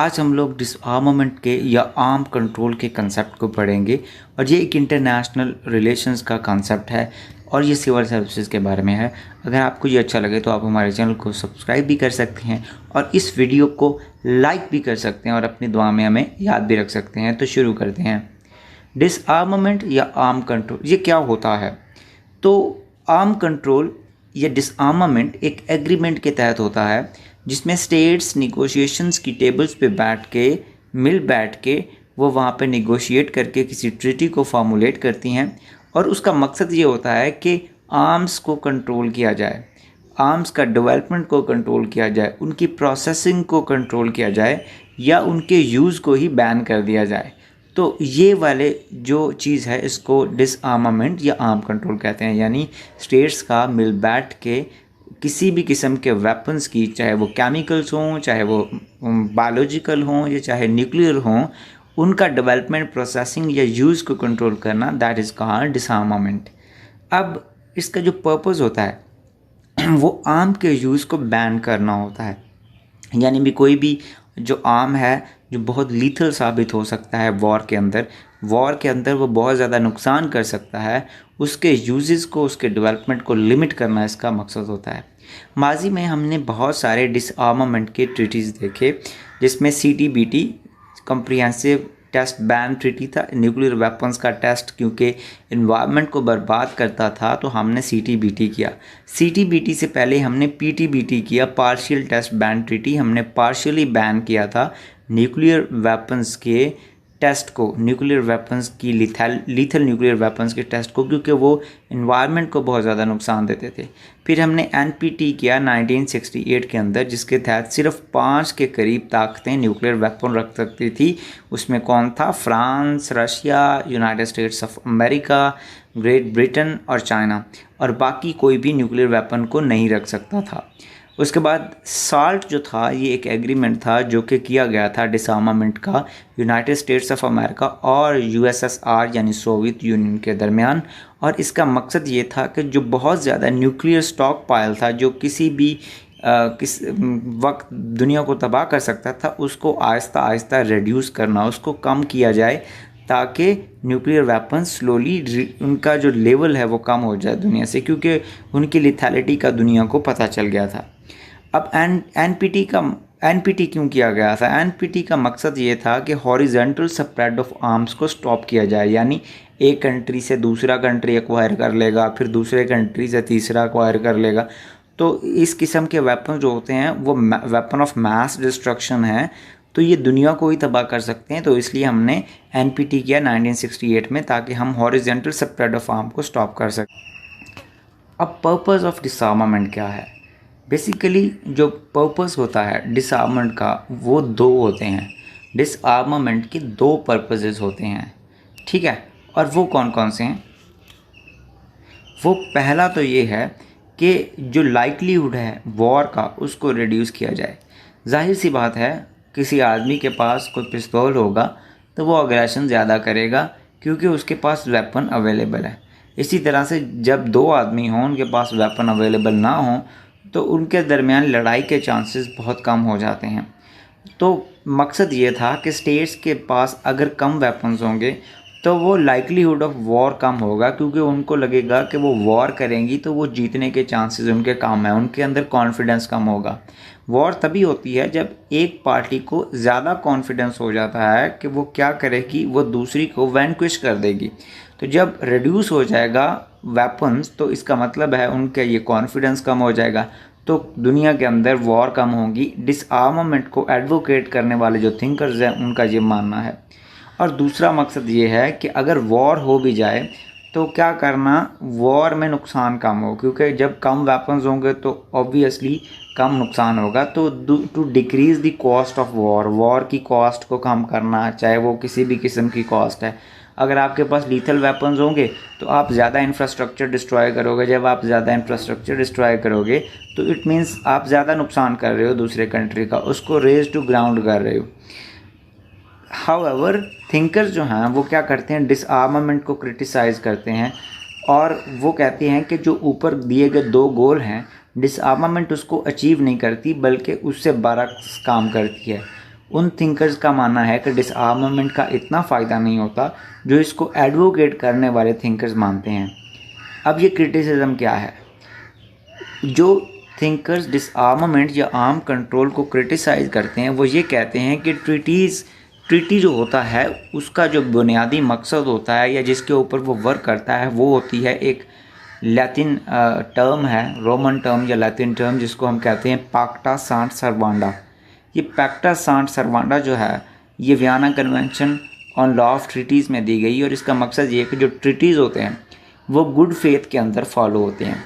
आज हम लोग डिसआर्मामेंट के या आर्म कंट्रोल के कंसेप्ट को पढ़ेंगे और ये एक इंटरनेशनल रिलेशंस का कंसेप्ट है और ये सिविल सर्विसेज के बारे में है। अगर आपको ये अच्छा लगे तो आप हमारे चैनल को सब्सक्राइब भी कर सकते हैं और इस वीडियो को लाइक भी कर सकते हैं और अपनी दुआ में हमें याद भी रख सकते हैं। तो शुरू करते हैं। डिसआर्मामेंट या आर्म कंट्रोल ये क्या होता है? तो आर्म कंट्रोल या डिसआर्मामेंट एक एग्रीमेंट के तहत होता है जिसमें स्टेट्स निगोशिएशंस की टेबल्स पे बैठ के वो वहाँ पे निगोशिएट करके किसी ट्रीटी को फार्मूलेट करती हैं और उसका मकसद ये होता है कि आर्म्स को कंट्रोल किया जाए, आर्म्स का डेवलपमेंट को कंट्रोल किया जाए, उनकी प्रोसेसिंग को कंट्रोल किया जाए या उनके यूज़ को ही बैन कर दिया जाए। तो ये वाले जो चीज़ है इसको डिसआर्मामेंट या आर्म कंट्रोल कहते हैं, यानी स्टेट्स का मिल बैठ के किसी भी किस्म के वेपन्स की, चाहे वो केमिकल्स हों, चाहे वो बायोलॉजिकल हों या चाहे न्यूक्लियर हों, उनका डेवलपमेंट, प्रोसेसिंग या यूज़ को कंट्रोल करना, दैट इज़ कॉल्ड डिसआर्मामेंट। अब इसका जो पर्पस होता है वो आर्म के यूज़ को बैन करना होता है, यानी भी कोई भी जो आर्म है जो बहुत लीथल साबित हो सकता है वॉर के अंदर वो बहुत ज़्यादा नुकसान कर सकता है, उसके यूजेस को, उसके डेवलपमेंट को लिमिट करना इसका मकसद होता है। माजी में हमने बहुत सारे डिसआर्मामेंट के ट्रीटीज़ देखे जिसमें CTBT comprehensive test ban treaty था। न्यूक्लियर वेपन्स का टेस्ट क्योंकि इन्वायरमेंट को बर्बाद करता था तो हमने CTBT किया। CTBT से पहले हमने PTBT किया, पार्शियल टेस्ट बैन ट्रीटी। हमने पार्शियली बैन किया था न्यूक्लियर वेपन्स के टेस्ट को, न्यूक्लियर वेपन्स की लीथल न्यूक्लियर वेपन्स के टेस्ट को, क्योंकि वो इन्वायरमेंट को बहुत ज़्यादा नुकसान देते थे। फिर हमने NPT किया 1968 के अंदर, जिसके तहत सिर्फ 5 के करीब ताकतें न्यूक्लियर वेपन रख सकती थी। उसमें कौन था? France, Russia, United states of America, great Britain और चाइना, और बाकी कोई भी न्यूक्लियर वेपन को नहीं रख सकता था। उसके बाद साल्ट जो था ये एक एग्रीमेंट था जो कि किया गया था डिसआर्मामेंट का यूनाइटेड स्टेट्स ऑफ अमेरिका और USSR यानी सोवियत यूनियन के दरमियान। और इसका मकसद ये था कि जो बहुत ज़्यादा न्यूक्लियर स्टॉक पाइल था जो किसी भी किस वक्त दुनिया को तबाह कर सकता था, उसको आहिस्ता आहिस्ता रिड्यूस करना, उसको कम किया जाए ताकि न्यूक्लियर वेपन स्लोली उनका जो लेवल है वो कम हो जाए दुनिया से, क्योंकि उनकी लिथैलिटी का दुनिया को पता चल गया था। अब NPT क्यों किया गया था? NPT का मकसद ये था कि हॉरिजेंटल स्प्रेड ऑफ आर्म्स को स्टॉप किया जाए, यानी एक कंट्री से दूसरा कंट्री एक्वायर कर लेगा, फिर दूसरे कंट्री से तीसरा एक्वायर कर लेगा। तो इस किस्म के वेपन जो होते हैं वो वेपन ऑफ मास डिस्ट्रक्शन है, तो ये दुनिया को ही तबाह कर सकते हैं। तो इसलिए हमने NPT किया 1968 में, ताकि हम हॉरिजेंटल स्प्रेड ऑफ आर्म को स्टॉप कर सकें। अब पर्पस ऑफ डिसआर्मामेंट क्या है? बेसिकली जो पर्पस होता है डिसआर्मामेंट का वो 2 होते हैं। डिसआर्मामेंट के 2 पर्पसेस होते हैं, ठीक है? और वो कौन कौन से हैं? वो पहला तो ये है कि जो लाइक्लीहुड है वॉर का उसको रिड्यूस किया जाए। जाहिर सी बात है, किसी आदमी के पास कोई पिस्तौल होगा तो वो अग्रेशन ज़्यादा करेगा क्योंकि उसके पास वेपन अवेलेबल है। इसी तरह से जब 2 आदमी हों, उनके पास वेपन अवेलेबल ना हो तो उनके दरमियान लड़ाई के चांसेस बहुत कम हो जाते हैं। तो मकसद ये था कि स्टेट्स के पास अगर कम वेपन्स होंगे तो वो लाइक्लीहुड ऑफ वॉर कम होगा, क्योंकि उनको लगेगा कि वो वॉर करेंगी तो वो जीतने के चांसेस उनके कम है, उनके अंदर कॉन्फिडेंस कम होगा। वॉर तभी होती है जब एक पार्टी को ज़्यादा कॉन्फिडेंस हो जाता है कि वो क्या करेगी, वो दूसरी को वैनक्विश कर देगी। तो जब रिड्यूस हो जाएगा वेपन्स तो इसका मतलब है उनका ये कॉन्फिडेंस कम हो जाएगा, तो दुनिया के अंदर वॉर कम होगी। डिसआर्मामेंट को एडवोकेट करने वाले जो थिंकर्स हैं उनका ये मानना है। और दूसरा मकसद ये है कि अगर वॉर हो भी जाए तो क्या करना, वॉर में नुकसान कम हो, क्योंकि जब कम वेपन्स होंगे तो ऑब्वियसली कम नुकसान होगा। तो to decrease the cost of war की कॉस्ट को कम करना, चाहे वो किसी भी किस्म की कॉस्ट है। अगर आपके पास लीथल वेपन्स होंगे तो आप ज़्यादा इंफ्रास्ट्रक्चर डिस्ट्रॉय करोगे। जब आप ज़्यादा इंफ्रास्ट्रक्चर डिस्ट्रॉय करोगे तो इट मीन्स आप ज़्यादा नुकसान कर रहे हो दूसरे कंट्री का, उसको रेज टू ग्राउंड कर रहे हो। हाउएवर थिंकर्स जो हैं वो क्या करते हैं, डिसआर्मामेंट को क्रिटिसाइज़ करते हैं और वो कहते हैं कि जो ऊपर दिए गए 2 गोल हैं डिसआर्मामेंट उसको अचीव नहीं करती, बल्कि उससे बरअक्स काम करती है। उन थिंकर्स का मानना है कि डिसआर्मामेंट का इतना फ़ायदा नहीं होता जो इसको एडवोकेट करने वाले थिंकर्स मानते हैं। अब ये क्रिटिसिज्म क्या है? जो थिंकर्स डिसआर्मामेंट या आर्म कंट्रोल को क्रिटिसाइज़ करते हैं वो ये कहते हैं कि ट्रीटी जो होता है उसका जो बुनियादी मकसद होता है या जिसके ऊपर वो वर्क करता है वो होती है एक लैटिन टर्म है, रोमन टर्म या लैटिन टर्म, जिसको हम कहते हैं पैक्टा सांट सर्वांडा। ये पैक्टा सांट सर्वांडा जो है ये Vienna convention on law of treaties में दी गई और इसका मकसद ये है कि जो ट्रीटीज़ होते हैं वो गुड फेथ के अंदर फॉलो होते हैं।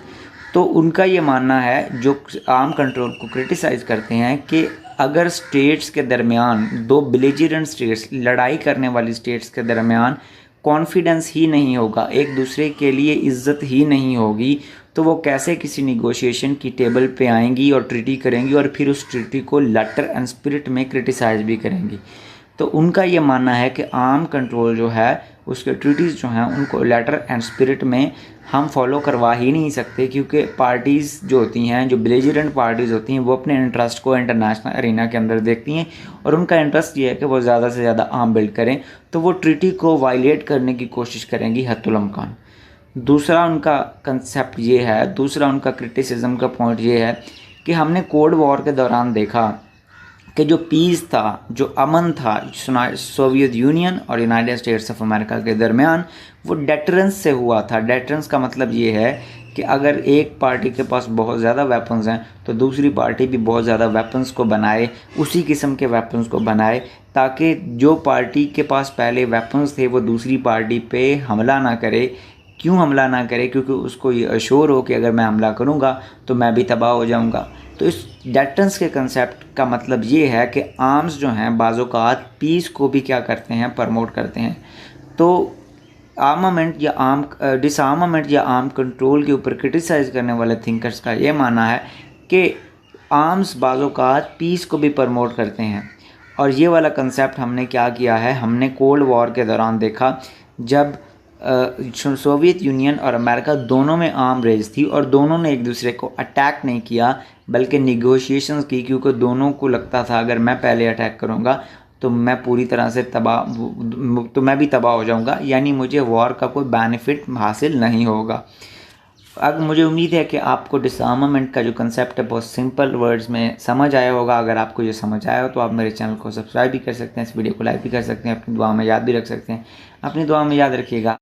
तो उनका ये मानना है, जो आर्म कंट्रोल को क्रिटिसाइज़ करते हैं, कि अगर स्टेट्स के दरमियान दो बेलिजरेंट स्टेट्स, लड़ाई करने वाली स्टेट्स के दरमियान कॉन्फिडेंस ही नहीं होगा, एक दूसरे के लिए इज्जत ही नहीं होगी, तो वो कैसे किसी निगोशिएशन की टेबल पे आएंगी और ट्रीटी करेंगी और फिर उस ट्रीटी को लेटर एंड स्पिरिट में क्रिटिसाइज़ भी करेंगी। तो उनका ये मानना है कि आर्म कंट्रोल जो है उसके ट्रीटीज़ जो हैं उनको लेटर एंड स्पिरिट में हम फॉलो करवा ही नहीं सकते, क्योंकि पार्टीज़ जो होती हैं, जो बेलिजरेंट पार्टीज़ होती हैं, वो अपने इंटरेस्ट को इंटरनेशनल अरीना के अंदर देखती हैं और उनका इंटरेस्ट ये है कि वो ज़्यादा से ज़्यादा आर्म बिल्ड करें, तो वो ट्रीटी को वायलेट करने की कोशिश करेंगी हत्तुल इम्कान। दूसरा उनका कंसेप्ट ये है, दूसरा उनका क्रिटिसिज्म का पॉइंट ये है कि हमने कोल्ड वॉर के दौरान देखा कि जो पीस था, जो अमन था सोवियत यूनियन और यूनाइटेड स्टेट्स ऑफ अमेरिका के दरमियान, वो डेटरेंस से हुआ था। डेटरेंस का मतलब ये है कि अगर एक पार्टी के पास बहुत ज़्यादा वेपन्स हैं तो दूसरी पार्टी भी बहुत ज़्यादा वेपन्स को बनाए, उसी किस्म के वेपन्स को बनाए, ताकि जो पार्टी के पास पहले वेपन्स थे वो दूसरी पार्टी पे हमला ना करे। क्यों हमला ना करे? क्योंकि उसको ये अश्योर हो कि अगर मैं हमला करूँगा तो मैं भी तबाह हो जाऊँगा। तो इस डेटरेंस के कंसेप्ट का मतलब ये है कि आर्म्स जो हैं बाज़-औक़ात पीस को भी क्या करते हैं, प्रमोट करते हैं। तो आर्मामेंट या डिसआर्मामेंट या आर्म कंट्रोल के ऊपर क्रिटिसाइज़ करने वाले थिंकर्स का ये मानना है कि आर्म्स बाज़-औक़ात पीस को भी प्रमोट करते हैं। और ये वाला कंसेप्ट हमने क्या किया है, हमने कोल्ड वॉर के दौरान देखा, जब सोवियत यूनियन और अमेरिका दोनों में आर्म रेस थी और दोनों ने एक दूसरे को अटैक नहीं किया बल्कि निगोशिएशंस की, क्योंकि दोनों को लगता था अगर मैं पहले अटैक करूँगा तो मैं पूरी तरह से मैं भी तबाह हो जाऊँगा, यानी मुझे वॉर का कोई बेनिफिट हासिल नहीं होगा। अब मुझे उम्मीद है कि आपको डिसआर्मामेंट का जो कंसेप्ट है बहुत सिंपल वर्ड्स में समझ आया होगा। अगर आपको ये समझ आया हो तो आप मेरे चैनल को सब्सक्राइब भी कर सकते हैं, इस वीडियो को लाइक भी कर सकते हैं, अपनी दुआ में याद भी रख सकते हैं। अपनी दुआ में याद रखिएगा।